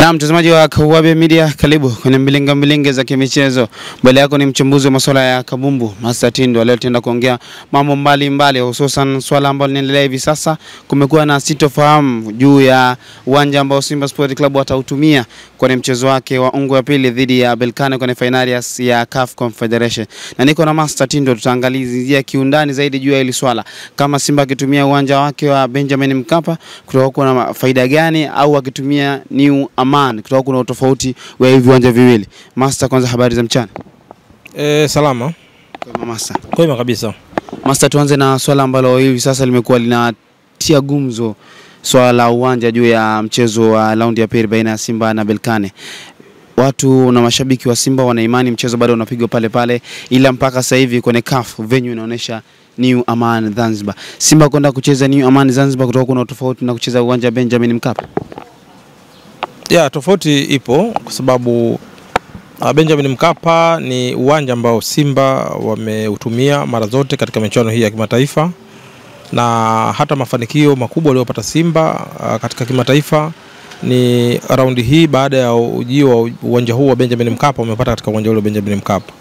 Na mtazamaji wa Kawabe Media, karibu kwenye mbilinga za kimichezo. Mbele yako ni mchambuzi wa masuala ya kabumbu Master Tindo. Leo tutaenda kuongea mambo mbalimbali, hususan swala ambalo linaendelea hivi sasa. Kumekuwa na sitofahamu juu ya uwanja ambao Simba Sport Club watautumia kwenye mchezo wake wa ungo ya pili dhidi ya Berkane kwenye finali ya CAF Confederation. Na niko na Master Tindo, tutaangalizia kiundani zaidi juu ya hili swala. Kama Simba akitumia uwanja wake wa Benjamin Mkapa, kutakuwa na faida gani, au akitumia New Aman, kutoka kuna utofauti wa hivi viwanja viwili. Master, kwanza habari za mchana? Salama. Kwema Master. Kwema kabisa. Master, tuanze na swala ambalo hivi sasa limekuwa linatia gumzo, swala la uwanja juu ya mchezo wa raundi ya pili baina ya Simba na Berkane. Watu na mashabiki wa Simba wana imani mchezo bado unapigwa pale pale, ila mpaka sasa hivi kwenye CAF venue inaonyesha New Aman Zanzibar. Simba kwenda kucheza New Aman Zanzibar, kutoka kuna utofauti na kucheza uwanja Benjamin Mkapa? Tofauti ipo kwa sababu Benjamin Mkapa ni uwanja ambao Simba wameutumia mara zote katika michuano hii ya kimataifa, na hata mafanikio makubwa aliyopata Simba katika kimataifa ni raundi hii baada ya ujio wa uwanja huu wa Benjamin Mkapa wamepata katika uwanja ule Benjamin Mkapa.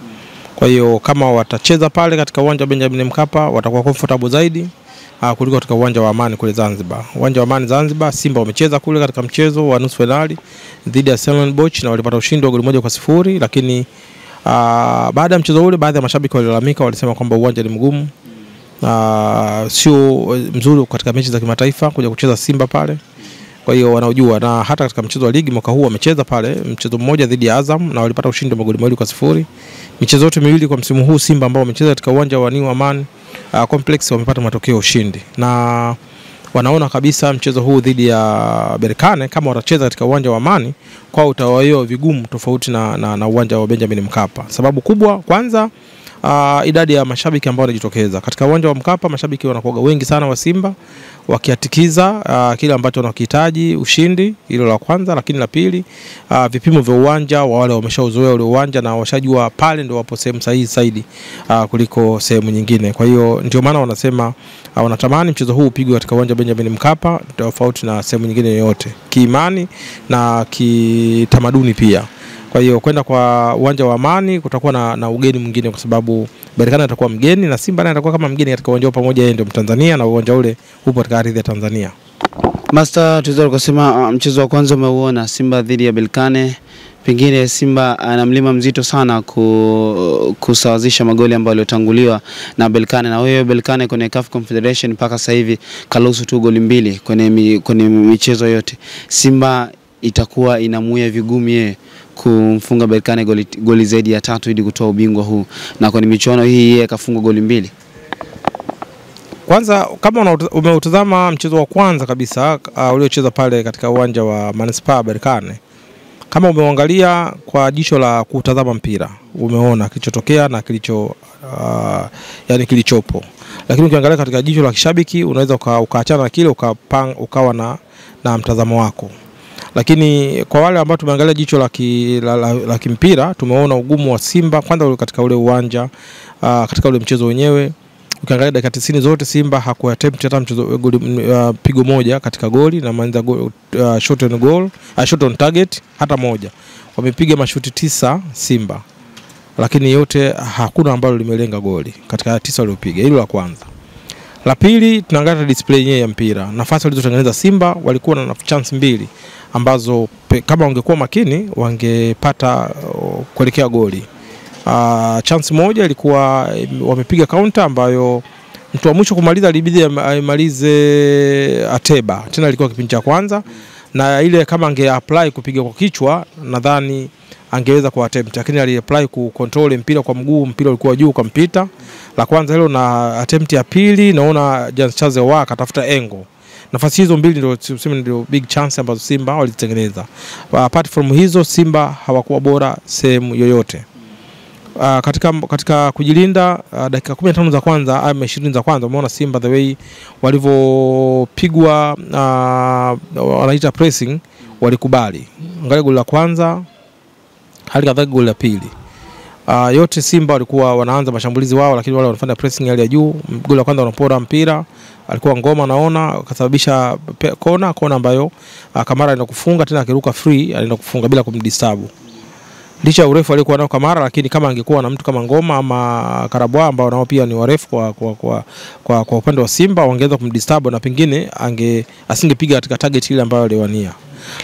Kwa hiyo kama watacheza pale katika uwanja wa Benjamin Mkapa watakuwa comfortable zaidi kuliko katika uwanja wa Amani kule Zanzibar. Uwanja wa Amani Zanzibar, Simba wamecheza kule katika mchezo wa nusu finali dhidi ya Stellenbosch na walipata ushindi wa goli 1-0, lakini baada ya mchezo ule baadhi ya mashabiki walilalamika, walisema kwamba uwanja ni mgumu, sio mzuri katika mechi za kimataifa kuja kucheza Simba pale. Kwa hiyo wanaojua, na hata katika mchezo wa ligi mwaka huu wamecheza pale mchezo mmoja dhidi ya Azam na walipata ushindi wa magoli 2-0. Michezo yote miwili kwa msimu huu Simba ambao wamecheza katika uwanja wa New Aman Complex wamepata matokeo ushindi, na wanaona kabisa mchezo huu dhidi ya Berkane kama watacheza katika uwanja wa Amani kwa utawayo vigumu tofauti na uwanja wa Benjamin Mkapa. Sababu kubwa kwanza, idadi ya mashabiki ambao wanajitokeza katika uwanja wa Mkapa. Mashabiki wanakuwa wengi sana wa Simba wakiatikiza kile ambacho wanakihitaji ushindi, hilo la kwanza. Lakini la pili, vipimo vya uwanja wa wale wameshauzoea ule uwanja na washajua pale ndio wapo sehemu sahihi zaidi kuliko sehemu nyingine. Kwa hiyo ndio maana wanasema wanatamani mchezo huu upigwe katika uwanja Benjamin Mkapa tofauti na sehemu nyingine yoyote, kiimani na kitamaduni pia. Kwa hiyo kwenda kwa uwanja wa Amani kutakuwa na ugeni mwingine, kwa sababu Berkane atakuwa mgeni na Simba naye atakuwa kama mgeni katika uwanja pamoja, yeye ndio Mtanzania na uwanja ule upo katika ardhi ya Tanzania. Master, tuweza kusema mchezo wa kwanza umeuona Simba dhidi ya Berkane, pengine Simba ana mlima mzito sana kusawazisha magoli ambayo yaliyotanguliwa na Berkane, na wewe Berkane kwenye CAF Confederation mpaka sasa hivi karuhusu tu goli 2 kwenye michezo yote. Simba itakuwa inamuia vigumu yeye kumfunga Berkane goli zaidi ya 3 ili kutoa ubingwa huu, na kwenye michuano hii yeye kafunga goli 2. Kwanza kama umeutazama mchezo wa kwanza kabisa uliocheza pale katika uwanja wa Manispaa Berkane, kama umeangalia kwa jicho la kutazama mpira umeona kilichotokea na kilichopo. Lakini ukiangalia katika jicho la kishabiki unaweza ukaachana na kile ukawa na mtazamo wako. Lakini kwa wale ambao tumeangalia jicho la kimpira tumeona ugumu wa Simba kwanza katika ule uwanja, katika ule mchezo wenyewe. Ukiangalia dakika 90 zote Simba hakuattempt hata mchezo pigo moja katika goli, na manza shot on target hata moja. Wamepiga mashuti 9 Simba, lakini yote hakuna ambalo limelenga goli katika 9 waliopiga. Hilo la kwanza. La pili, tunaangalia display yenyewe ya mpira. Nafasi walizotengeneza Simba walikuwa na chance 2 ambazo kama wangekuwa makini wangepata kuelekea goli. Chance moja ilikuwa wamepiga counter ambayo mtu wa mwisho kumaliza ilibidi amalize Ateba. Tena ilikuwa kipindi cha kwanza, na ile kama angeapply kupiga kwa kichwa nadhani angeweza kwa attempt, lakini aliapply ku control mpira kwa mguu, mpira ulikuwa juu ukampita. La kwanza hilo, na attempt ya pili naona Chaze waka tafuta angle. Nafasi hizo 2 ndio big chance ambazo Simba walitengeneza. Apart from hizo Simba hawakuwa bora sehemu yoyote. Katika kujilinda, dakika 15 za kwanza au 20 za kwanza umeona Simba the way walivyopigwa, wanaita pressing, walikubali. Angalia goli la kwanza, hali kadhalika goli la pili. yote Simba walikuwa wanaanza mashambulizi wao, lakini wale wanafanya pressing hali ya juu. Goli la kwanza wanapora mpira, alikuwa Ngoma naona akasababisha kona ambayo Kamara anaenda kufunga, tena akiruka free anaenda kufunga bila kumdisturb. Licha ya urefu alikuwa nao Kamara, lakini kama angekuwa na mtu kama Ngoma ama Karabwa ambao nao pia ni warefu kwa upande wa Simba, wangeweza kumdisturb na pengine asingepiga katika target ile ambayo aliwania.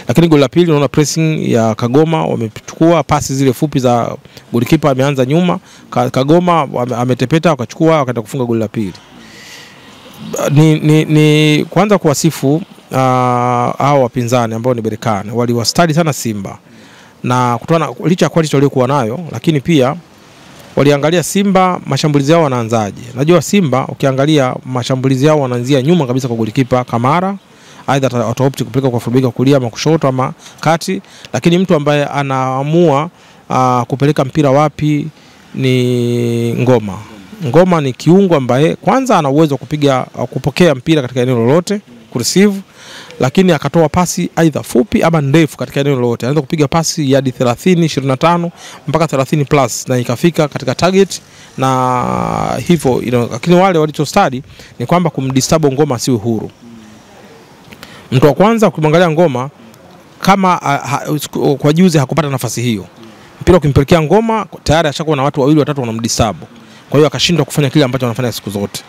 Lakini goli la pili unaona pressing ya Kagoma, wamechukua pasi zile fupi za goalkeeper, ameanza nyuma, Kagoma ametepeta akachukua akaenda kufunga goli la pili. Ni kwanza kuwasifu hao wapinzani ambao ni Berkane, waliwastadi sana Simba. Na kutana licha ya quality waliokuwa nayo, lakini pia waliangalia Simba mashambulizi yao wanaanzaje. Najua Simba ukiangalia mashambulizi yao wanaanzia nyuma kabisa kwa goalkeeper Kamara, aidha ataopti kupeleka kwa fullback kulia ama kushoto ama kati, lakini mtu ambaye anaamua kupeleka mpira wapi ni Ngoma. Ngoma ni kiungo ambaye kwanza ana uwezo kupiga kupokea mpira katika eneo lolote, kureceive, lakini akatoa pasi aidha fupi ama ndefu katika eneo lolote. Anaweza kupiga pasi hadi 30, 25 mpaka 30 plus na ikafika katika target, na hivyo lakini wale walichostadi ni kwamba kumdisturb Ngoma asiwe huru. Mtu wa kwanza ukimwangalia Ngoma kama kwa juzi hakupata nafasi hiyo. Mpira ukimpelekea Ngoma tayari ashakuwa na watu wawili watatu wanamdisturb. Kwa hiyo akashindwa kufanya kile ambacho anafanya siku zote.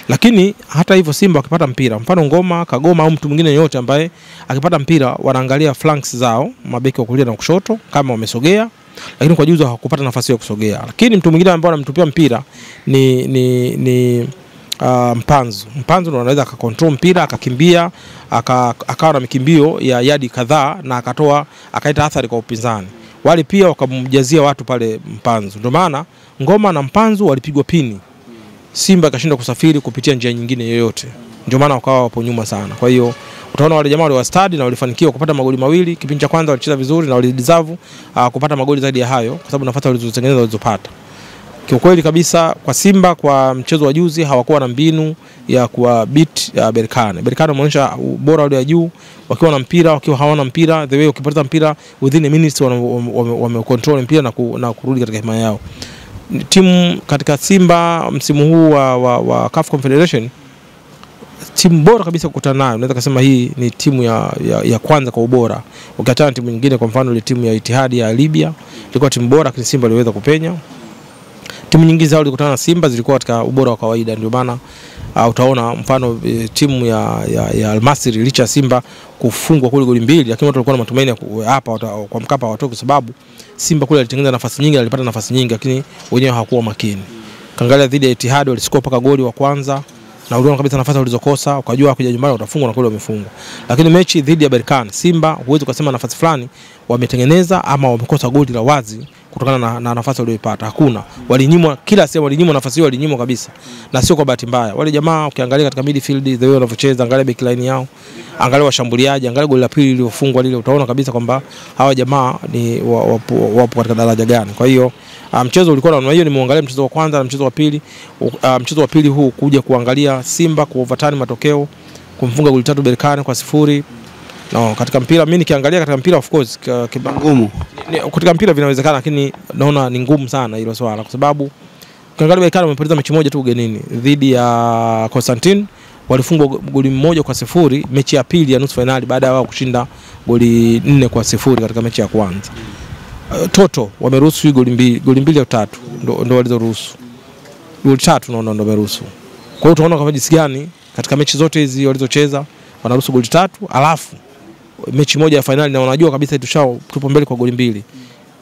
Lakini hata hivyo Simba akipata mpira, mfano Ngoma, Kagoma au mtu mwingine yote ambaye akipata mpira, wanaangalia flanks zao, mabeki wa kulia na kushoto kama wamesogea, lakini kwa juzi hakupata nafasi ya kusogea. Lakini mtu mwingine ambaye anamtupia mpira ni Mpanzu. Mpanzu ndo anaweza akakontrol mpira, akakimbia, akawa na mikimbio ya yadi kadhaa na akaita athari kwa upinzani. Wale pia wakamjazia watu pale Mpanzu. Ndio maana Ngoma na Mpanzu walipigwa pini. Simba akashindwa kusafiri kupitia njia nyingine yoyote. Ndio maana wakawa wapo nyuma sana. Kwa hiyo utaona wale jamaa wale stadi na walifanikiwa kupata magoli mawili. Kipindi cha kwanza walicheza vizuri na walideserve kupata magoli zaidi ya hayo kwa sababu nafasi walizotengeneza walizopata. Kiukweli kabisa kwa Simba kwa mchezo wa juzi hawakuwa na mbinu ya kuwa beat Berkane. Berkane wameonyesha ubora ule wa juu wakiwa na mpira, wakiwa hawana mpira, the way ukipata mpira within a minute wame-control mpira na kurudi katika himaya yao. Timu katika Simba msimu huu wa CAF Confederation, timu bora kabisa kukutana nayo, naweza kusema hii ni timu ya kwanza kwa ubora. Ukiachana timu nyingine kwa mfano ile timu ya Etihad ya Libya, ilikuwa timu bora lakini Simba iliweza kupenya. Timu nyingi zao zilikutana na Simba zilikuwa katika ubora wa kawaida, ndio maana utaona mfano timu ya Al Masry licha Simba kufungwa kule goli mbili, lakini watu walikuwa na matumaini hapa kwa Mkapa watoke, sababu Simba kule alitengeneza nafasi nyingi, alipata nafasi nyingi, lakini wenyewe hawakuwa makini. Kaangalia dhidi ya Etihad walisikopa paka goli wa kwanza na uliona kabisa nafasi walizokosa, ukajua kuja nyumbani utafungwa na kule wamefungwa. Lakini mechi dhidi ya Berkane, Simba huwezi kusema nafasi fulani wametengeneza ama wamekosa goli la wazi kutokana na nafasi waliyopata. Hakuna. Walinyimwa kila sehemu, walinyimwa nafasi hiyo, walinyimwa kabisa. Na sio kwa bahati mbaya. Wale jamaa ukiangalia katika midfield the way wanavyocheza, angalia backline yao, angalia washambuliaji, angalia goli la pili lililofungwa lile, utaona kabisa kwamba hawa jamaa ni wapo katika daraja gani. Kwa hiyo mchezo ulikuwa na namna hiyo. Nimeangalia mchezo wa kwanza na mchezo wa pili. Mchezo wa pili huu kuja kuangalia Simba ku overturn matokeo, kumfunga goli 3 Berkane kwa 0. No, katika mpira mimi nikiangalia katika mpira of course ngumu. Katika mpira vinawezekana lakini naona ni ngumu sana hilo swala kwa sababu ukiangalia Berkane wamepoteza mechi moja tu ugenini dhidi ya Constantine, walifungwa goli 1 kwa 0 mechi ya pili ya nusu finali baada ya wao kushinda goli 4 kwa 0 katika mechi ya kwanza. Toto wameruhusu goli mbili au 3 ndio walizoruhusu. Goli 3 naona ndio wameruhusu. Kwa hiyo tunaona kama jinsi gani katika mechi zote hizi walizocheza wanaruhusu goli 3, alafu mechi moja ya finali na wanajua kabisa tupo mbele kwa goli 2.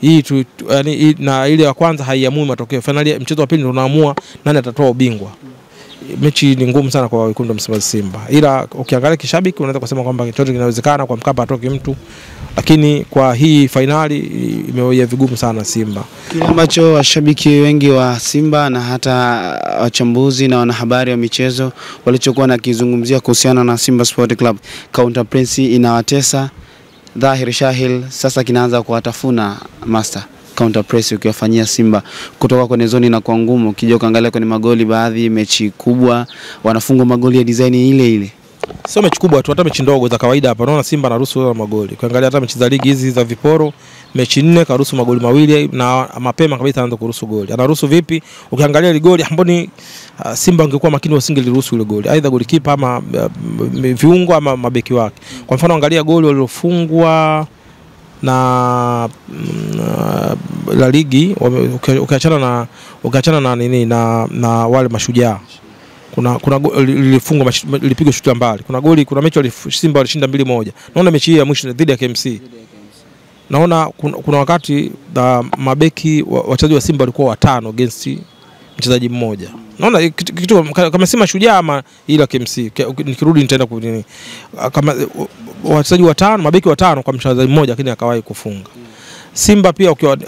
Hii yani na ile ya kwanza haiamui matokeo. Finali mchezo wa pili ndio unaamua nani atatoa ubingwa. Mechi ni ngumu sana kwa wekundu wa Msimbazi Simba. Ila ukiangalia kishabiki unaweza kusema kwamba chochote kinawezekana kwa Mkapa atoke mtu. Lakini kwa hii finali imewea vigumu sana Simba. Kile ambacho washabiki wengi wa Simba na hata wachambuzi na wanahabari wa michezo walichokuwa na kizungumzia kuhusiana na Simba Sport Club, counter press inawatesa dhahiri shahil, sasa kinaanza kuwatafuna master. Counter press ukiwafanyia Simba kutoka kwenye zoni na kwa ngumu, ukija ukaangalia kwenye magoli baadhi mechi kubwa wanafungwa magoli ya design ile ile. Sio mechi kubwa tu, hata mechi ndogo za kawaida hapa unaona Simba anaruhusu magoli. Ukiangalia hata mechi za ligi hizi za viporo, mechi 4 karuhusu magoli 2 na mapema kabisa anaanza kuruhusu goli. Anaruhusu vipi? Ukiangalia ile goli amboni Simba angekuwa makini wasingeruhusu ile goli. Aidha golikipa ama viungo ama mabeki wake. Kwa mfano angalia goli walilofungwa na la ligi, ukiachana na nini na wale Mashujaa. Kuna lilifungwa lilipigwa shuti mbali. Kuna mechi Simba walishinda 2-1. Naona mechi hii ya mwisho dhidi ya KMC. Naona kuna wakati mabeki wachezaji wa Simba walikuwa 5 against mchezaji mmoja. Naona kitu kama si Mashujaa ama ila KMC. Nikirudi nitaenda kwa nini. Kama wachezaji 5, mabeki 5 kwa mchezaji mmoja lakini akawahi kufunga. Simba pia ukiwa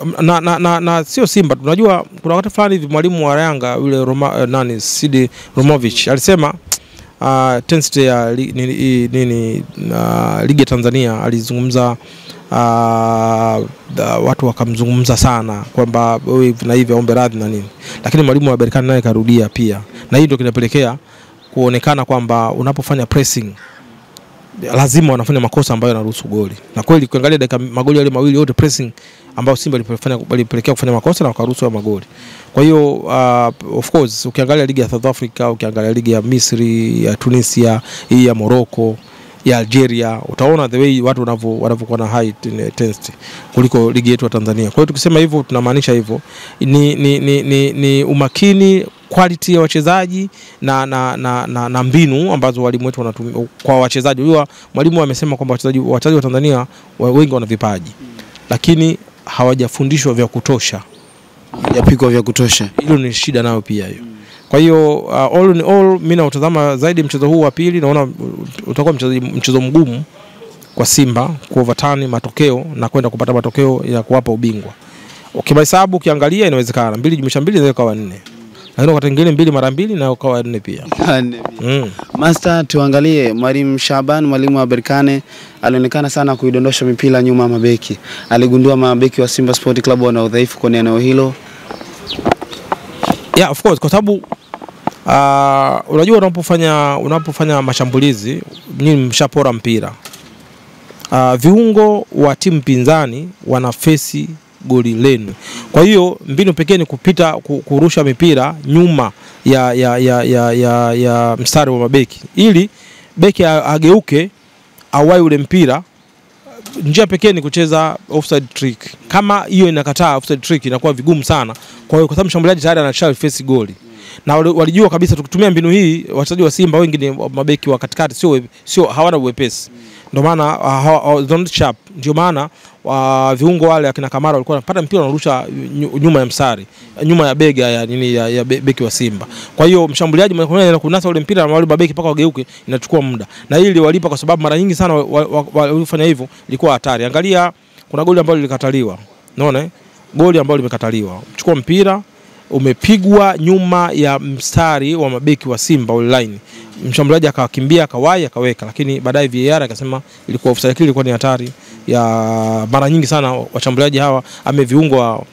na sio Simba, tunajua kuna wakati fulani hivi mwalimu wa Yanga yule Sidi Romovic alisema intensity ya ligi ya Tanzania, alizungumza watu wakamzungumza sana kwamba hivi na hivi aombe radhi na nini, lakini mwalimu wa Berkane naye karudia pia, na hii ndio kinapelekea kuonekana kwamba unapofanya pressing lazima wanafanya makosa ambayo yanaruhusu goli. Na kweli ukiangalia magoli yale mawili yote pressing ambao Simba walipelekea kufanya makosa na wakaruhusu magoli. Kwa hiyo of course ukiangalia ligi ya South Africa, ukiangalia ligi ya Misri, ya Tunisia, hii ya Morocco, ya Algeria, utaona the way watu wanavyokuwa na high intensity kuliko ligi yetu ya Tanzania. Kwa hiyo tukisema hivyo tunamaanisha hivyo ni umakini, quality ya wachezaji na mbinu ambazo walimu wetu wanatumia kwa wachezaji. Huyo mwalimu amesema kwamba wachezaji wa Tanzania wengi wana vipaji lakini hawajafundishwa vya kutosha, hawajapikwa vya kutosha. Hilo ni shida nayo pia hiyo. Kwa hiyo all in all mimi nautazama zaidi mchezo huu wa pili, naona utakuwa mchezo mgumu kwa Simba kuoverturn matokeo na kwenda kupata matokeo ya kuwapa ubingwa. Ukihesabu ukiangalia inawezekana 2 inaweza kuwa 4. Lakini wakati mwingine 2 mara 2 na ukawa 4 pia. Master, tuangalie Mwalimu Shaban, mwalimu wa Berkane, alionekana sana kuidondosha mipira nyuma ya mabeki. Aligundua mabeki wa Simba Sport Club wana udhaifu kwenye eneo hilo. Yeah, of course, kwa sababu unajua unapofanya mashambulizi nyinyi mshapora mpira. Viungo wa timu pinzani wana face goli lenu. Kwa hiyo mbinu pekee ni kupita kurusha mipira nyuma ya mstari wa mabeki ili beki ageuke awai ule mpira. Njia pekee ni kucheza offside trick. Kama hiyo inakataa offside trick inakuwa vigumu sana. Kwa hiyo kwa sababu mshambuliaji tayari anasha face goli. Na walijua kabisa tukitumia mbinu hii wachezaji wa Simba wengi ni mabeki wa katikati sio hawana uwepesi. Ndio maana don't sharp. Ndio maana viungo wale akina Kamara walikuwa wanapata mpira wanarusha nyuma ya msari, nyuma ya bega ya beki wa Simba. Kwa hiyo mshambuliaji mwenyewe kunasa ule mpira na wale mabeki paka wageuke inachukua muda. Na hili walipa kwa sababu mara nyingi sana walifanya hivyo ilikuwa hatari. Angalia kuna goli ambalo lilikataliwa. Unaona? Goli ambalo limekataliwa. Chukua mpira umepigwa nyuma ya mstari wa mabeki wa Simba online. Mshambuliaji akakimbia akawai akaweka, lakini baadaye VAR akasema ilikuwa offside. Ilikuwa ni hatari ya mara nyingi sana washambuliaji hawa ameviungo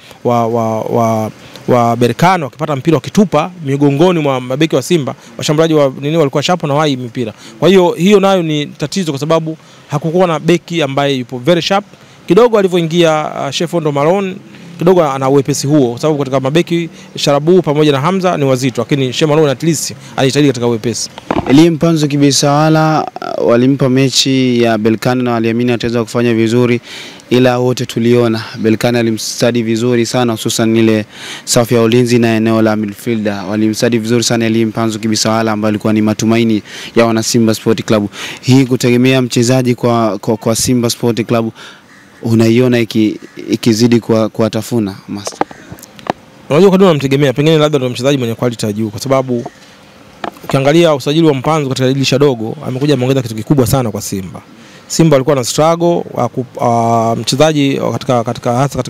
wa Berkane wakipata mpira wakitupa migongoni mwa mabeki wa Simba, washambuliaji walikuwa shapo na wai mpira. Kwa hiyo nayo ni tatizo kwa sababu hakukuwa na beki ambaye yupo very sharp. Kidogo alivyoingia Shefondo Malone kidogo ana uwepesi huo kwa sababu katika mabeki Sharabu pamoja na Hamza ni wazito, lakini Shemalone at least anahitaji katika uwepesi. Elie Mpanzu Kibisawala walimpa mechi ya Berkane na waliamini ataweza kufanya vizuri, ila wote tuliona Berkane alimstadi vizuri sana, hususan ile safu ya ulinzi na eneo la midfielder walimstadi vizuri sana Elie Mpanzu Kibisawala ambaye alikuwa ni matumaini ya wana Simba Sport Club. Hii kutegemea mchezaji kwa Simba Sport Club unaiona ikizidi kuwatafuna Master. Unajua kwa nini unamtegemea? Pengine labda ndio mchezaji mwenye quality ya juu, kwa sababu ukiangalia usajili wa Mpanzu katika dirisha dogo amekuja ameongeza kitu kikubwa sana kwa Simba. Simba walikuwa na struggle mchezaji katika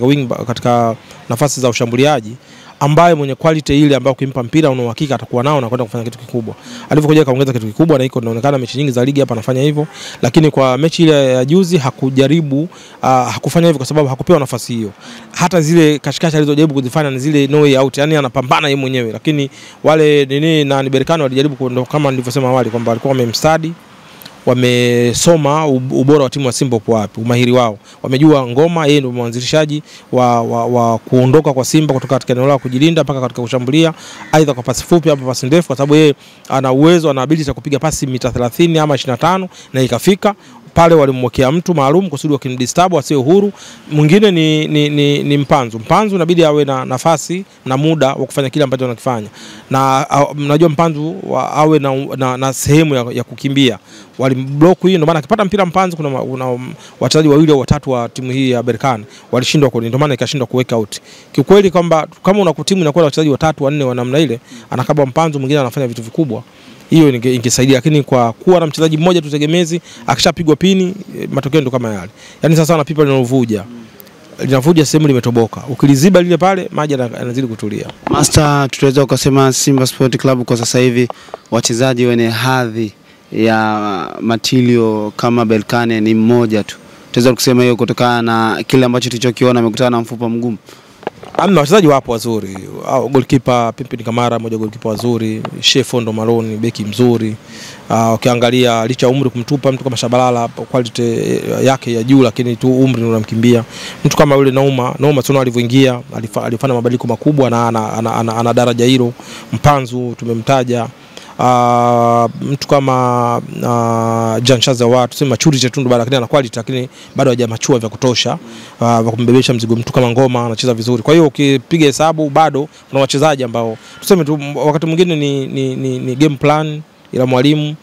wing, katika nafasi za ushambuliaji ambaye mwenye quality ile ambayo ukimpa mpira una uhakika atakuwa nao na kwenda kufanya kitu kikubwa. Alivyokuja kaongeza kitu kikubwa na iko inaonekana mechi nyingi za ligi hapa anafanya hivyo, lakini kwa mechi ile ya juzi hakujaribu hakufanya hivyo kwa sababu hakupewa nafasi hiyo. Hata zile kashikashi alizojaribu kuzifanya ni zile no way out, yani anapambana yeye mwenyewe, lakini wale na Berkane walijaribu kama nilivyosema awali kwamba walikuwa wamemstadi wamesoma ubora wa timu ya Simba upo wapi, umahiri wao. Wamejua Ngoma yeye ndio mwanzilishaji wa kuondoka kwa Simba kutoka katika eneo la kujilinda mpaka katika kushambulia, aidha kwa pasi fupi au pasi ndefu, kwa sababu yeye ana uwezo, ana ability ya kupiga pasi mita 30 ama 25 na ikafika. Pale walimwekea mtu maalum kusudi wakimdisturb asiwe huru. Mwingine ni Mpanzu. Mpanzu inabidi awe na nafasi na muda wa kufanya kile ambacho anakifanya. Na mnajua Mpanzu awe na sehemu ya kukimbia. Walimblock hiyo, ndio maana akipata mpira Mpanzu kuna wachezaji wawili au watatu wa timu hii ya Berkane walishindwa kwa, ndio maana ikashindwa kuweka out. Kiukweli kwamba kama una timu inakuwa na wachezaji watatu wanne wa namna ile, anakaba Mpanzu mwingine anafanya vitu vikubwa, hiyo ingesaidia. Lakini kwa kuwa na mchezaji mmoja tu tegemezi, akishapigwa pini matokeo ndio kama yale. Yaani sasa na pipa linavuja sehemu limetoboka, ukiliziba lile pale maji yanazidi kutulia. Master, tutaweza ukasema Simba Sport Club kwa sasa hivi wachezaji wenye hadhi ya matilio kama Berkane ni mmoja tu, tutaweza kusema hiyo kutokana na kile ambacho tulichokiona, amekutana na mfupa mgumu? Amna, wachezaji wapo wazuri. Goalkeeper Pimpin Kamara moja goalkeeper wazuri, Shefondo Maloni beki mzuri. Ukiangalia licha umri kumtupa mtu kama Shabalala quality yake ya juu, lakini tu umri unamkimbia. Mtu kama yule Nauma tunaona alivyoingia alifanya mabadiliko makubwa na ana daraja hilo. Mpanzu tumemtaja. Mtu kama Janshaza watu tuseme maturity tu ndo bado, lakini ana quality, lakini bado hajamachua vya kutosha wa kumbebesha mzigo. Mtu kama Ngoma anacheza vizuri. Kwa hiyo ukipiga hesabu bado kuna wachezaji ambao tuseme tu wakati mwingine ni game plan ila mwalimu,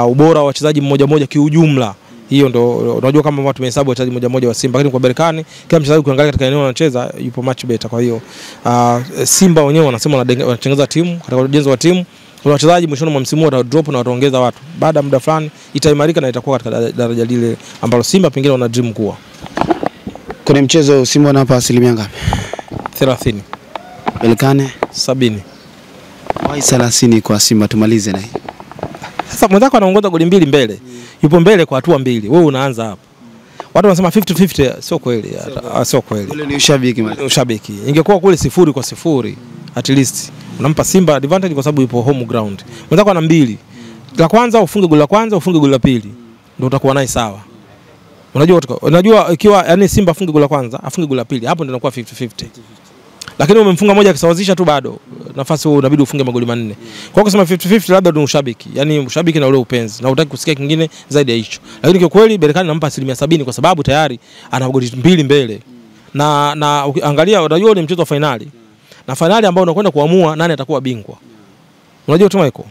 ubora wa wachezaji mmoja mmoja kiujumla. Hiyo ndo unajua kama watu tumehesabu wachezaji mmoja mmoja wa Simba, lakini kwa Berkane kila mchezaji ukiangalia katika eneo anacheza yupo much better. Kwa hiyo Simba wenyewe wanasema wanatengeneza timu, katika ujenzi wa timu kuna wachezaji mwishoni mwa msimu wata drop na wataongeza watu. Baada ya muda fulani itaimarika na itakuwa katika daraja lile ambalo Simba pengine wana dream kuwa. Kwenye mchezo Simba wanapa asilimia ngapi? 30. Berkane 70. Why 30 kwa Simba? Tumalize na hii. Sasa mwenzako anaongoza goli mbili mbele. Yupo mbele kwa hatua mbili. Wewe unaanza hapo. Watu wanasema 50-50, sio kweli. Sio kweli. Ule ni ushabiki mali. Ushabiki. Ingekuwa kule 0-0 at least unampa Simba advantage kwa sababu yupo home ground. Mwenzako ana mbili. La kwanza ufunge goli la kwanza, ufunge goli la pili. Ndio utakuwa naye sawa. Unajua ikiwa yani Simba afunge goli la kwanza, afunge goli la pili, hapo ndio inakuwa 50-50. Lakini umemfunga moja akisawazisha tu bado nafasi wewe unabidi ufunge magoli manne. Kwa kusema 50-50 labda ndio ushabiki. Yaani ushabiki na ule upenzi. Na hutaki kusikia kingine zaidi ya hicho. Lakini kwa kweli Berkane nampa 70% kwa sababu tayari ana goli mbili mbele. Na angalia, unajua ni mchezo wa finali. Na finali ambao unakwenda kuamua nani atakuwa bingwa. Unajua tu Michael,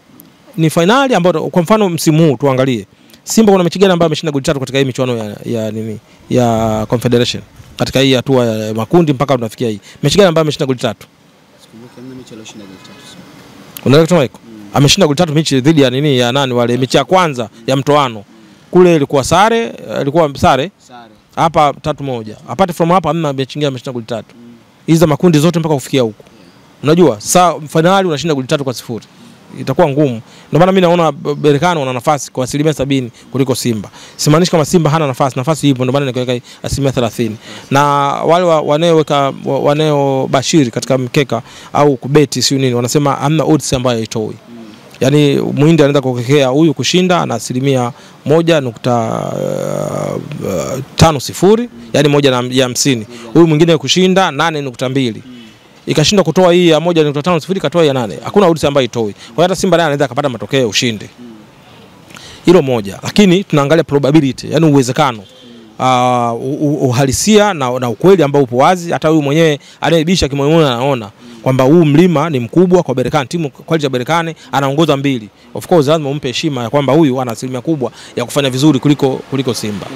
ni finali ambayo kwa mfano msimu huu tuangalie. Simba kuna mechi gani ambayo ameshinda goli 3 katika hii michuano ya Confederation? Katika hii hatua ya makundi mpaka tunafikia hii. Mechi gani ambayo ameshinda goli 3? Sikumbuka mimi mechi aliyoshinda goli 3. Unaelewa tu Michael? Ameshinda goli 3 mechi dhidi ya nani wale, mechi ya kwanza ya mtoano. Kule ilikuwa sare. Hapa 3-1. Apart from hapa hamna mechi nyingine ameshinda goli 3. Hizo makundi zote mpaka kufikia huko. Unajua, finali unashinda goli 3-0. Itakuwa ngumu. Ndio maana mimi naona Berkane wana nafasi kwa 70% kuliko Simba. Simaanishi kama Simba hana nafasi ipo, ndio maana nikaweka 30%. Na wale wanao bashiri katika mkeka au kubeti sio nini, wanasema hamna odds ambayo haitoi. Yaani Muhindi anaenda kukekea huyu kushinda na 1.50, yani 1/50. Huyu mwingine kushinda 8.2. Ikashinda kutoa hii ya 1.50 katoa ya 8. Hakuna odds ambayo itoi. Kwa hiyo hata Simba naye anaweza kupata matokeo ushinde. Hilo moja. Lakini tunaangalia probability, yani uwezekano. Uhalisia na ukweli ambao upo wazi. Hata huyu mwenyewe anayebisha kimoyomoyo anaona kwamba huu mlima ni mkubwa kwa Berkane. Timu quality ya Berkane anaongoza mbili. Of course lazima umpe heshima ya kwamba huyu ana asilimia kubwa ya kufanya vizuri kuliko Simba.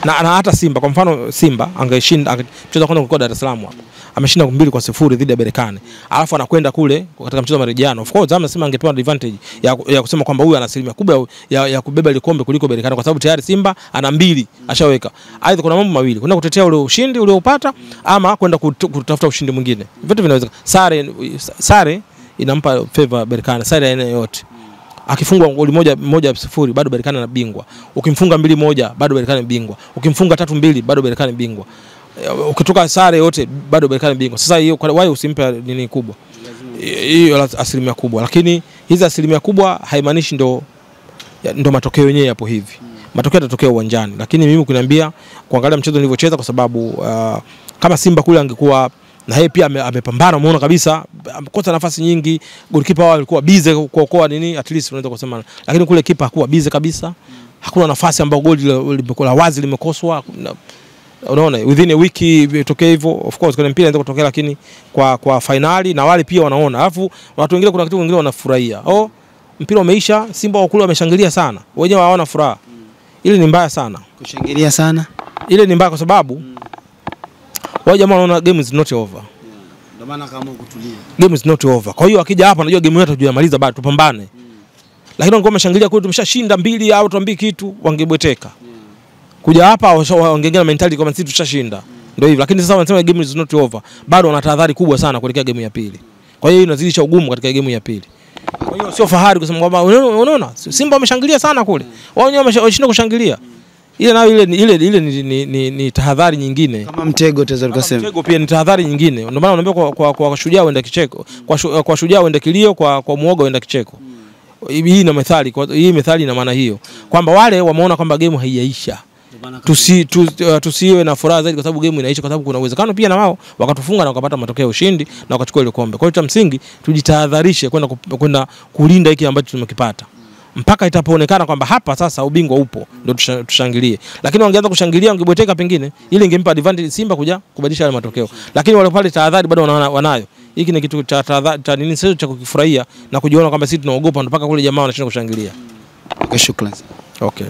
Na hata Simba, kwa mfano Simba angeshinda mchezo kwenda kwa Dar es Salaam hapo, ameshinda 2-0 dhidi ya Berkane. Alafu anakwenda kule katika mchezo wa marejeano. Of course Simba angepewa advantage ya kusema kwamba huyu ana asilimia kubwa ya kubeba ile kombe kuliko Berkane, kwa sababu tayari Simba ana mbili ashaweka. Aidha kuna mambo mawili, kwenda kutetea ule ushindi uliopata ama kwenda kutafuta ushindi mwingine. Vitu vinaweza. Sare inampa favor Berkane, sare ya aina yote. Akifungwa goli 1-0 bado Berkane anabingwa. Ukimfunga 2-1 bado Berkane bingwa. Ukimfunga 3-2 bado Berkane bingwa. Ukitoka sare yote bado Berkane bingwa. Sasa hiyo why usimpe nini kubwa? Hiyo asilimia kubwa. Lakini hizi asilimia kubwa haimaanishi ndo matokeo yenyewe yapo hivi. matokeo yatatokea uwanjani. Lakini mimi kuniambia kuangalia mchezo nilivyocheza, kwa sababu kama Simba kule angekuwa na yeye pia amepambana, umeona kabisa amekosa nafasi nyingi, goalkeeper wao alikuwa busy kuokoa nini, at least unaweza kusema, lakini kule kipa hakuwa busy kabisa. Hakuna nafasi ambayo goli limekuwa wazi limekoswa. Unaona within a week itokee hivyo. Of course kuna mpira inaweza kutokea, lakini kwa finali na wale pia wanaona, alafu watu wengine kuna kitu kingine wanafurahia, mpira umeisha, Simba wakule wameshangilia sana, wenyewe hawana furaha. Ile ni mbaya sana, kushangilia sana ile ni mbaya, kwa sababu wao jamaa wanaona game is not over. Ndio maana kama kutulia, game is not over. Kwa hiyo akija hapa anajua game yetu hatujamaliza bado, tupambane. Lakini wangekuwa wameshangilia kwetu tumeshashinda 2 au tuambii kitu, wangebweteka. Kuja hapa wangengea mentality kama sisi tushashinda. Ndio hivyo. Lakini sasa wanasema game is not over. Bado wana tahadhari kubwa sana kuelekea game ya pili. Kwa hiyo inazidisha ugumu katika game ya pili. Kwa hiyo sio fahari kusema kwamba unaona Simba wameshangilia sana kule, wao wenyewe wameshinda kushangilia. Ile nayo ile ni tahadhari nyingine, kama mtego taweza kusema. Mtego pia ni tahadhari nyingine. Ndio maana unaambia kwa Shujaa uende kicheko, kwa Shujaa uende kilio, kwa Muoga uende kicheko. Hii ina methali, hii methali ina maana hiyo kwamba wale wameona kwamba game haijaisha, tusiwe na furaha zaidi kwa sababu game inaisha, kwa sababu kuna uwezekano pia na wao wakatufunga na wakapata matokeo ya ushindi na wakachukua ile kombe. Kwa hiyo cha msingi tujitahadharishe kwenda kulinda hiki ambacho tumekipata mpaka itapoonekana kwamba hapa sasa ubingwa upo, ndio tushangilie. Lakini wangeanza kushangilia wangebweteka, pengine ile ingempa advantage Simba kuja kubadilisha yale matokeo. Lakini wale pale tahadhari bado wanayo. Hiki ni kitu cha tahadhari, nini sio cha kukifurahia na kujiona kwamba sisi tunaogopa mpaka kule jamaa wanashinda kushangilia. Okay, shukrani. Okay.